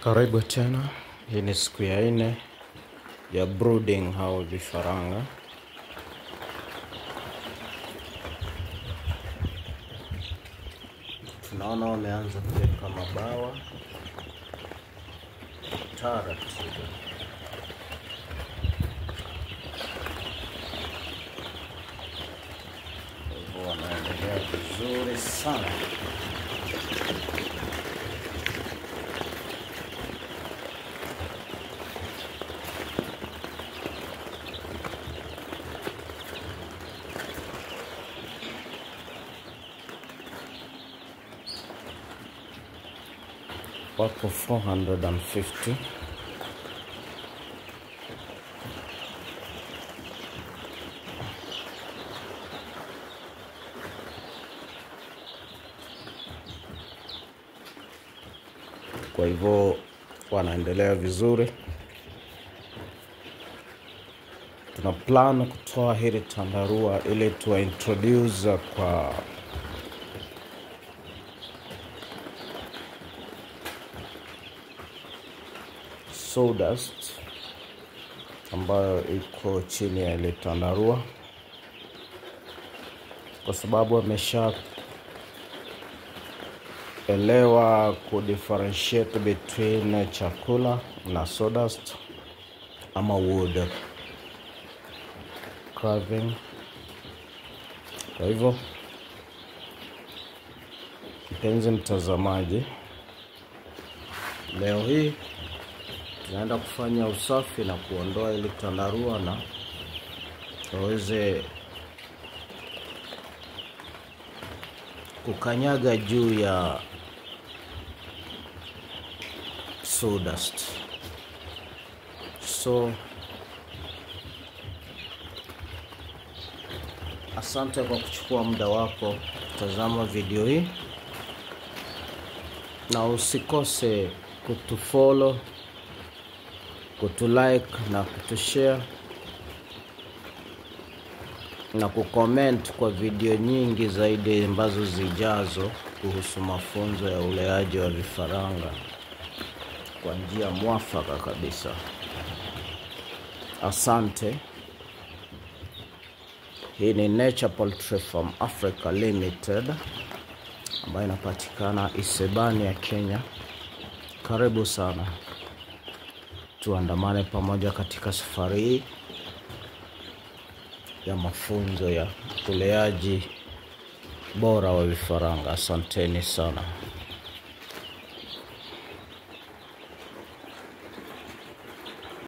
Karibu tena, hii ni siku ya 4 ya brooding hao vifaranga. Tunaona wameanza kuweka mabawa taratibu. Wanaendelea vizuri sana. Wako 450. Kwa hivyo wanaendelea vizuri. Tuna plan kutoa hili tandarua ili tuwa introduce kwa sawdust ambayo iko chini ya ile tandarua, kwa sababu amesha elewa kudifferentiate between chakula na sawdust ama wood carving. Kwa hivyo mpenzi mtazamaji, leo hii tunaenda kufanya usafi na kuondoa ile tandarua na waweze kukanyaga juu ya sawdust. So asante kwa kuchukua muda wako kutazama video hii, na usikose kutufollow, kutulike na kutushare na kucomment kwa video nyingi zaidi ambazo zijazo kuhusu mafunzo ya uleaji wa vifaranga kwa njia mwafaka kabisa. Asante. Hii ni Nature Poultry Farm Africa Limited ambayo inapatikana Isebani ya Kenya. Karibu sana, tuandamane pamoja katika safari hii ya mafunzo ya uleaji bora wa vifaranga. Asanteni sana.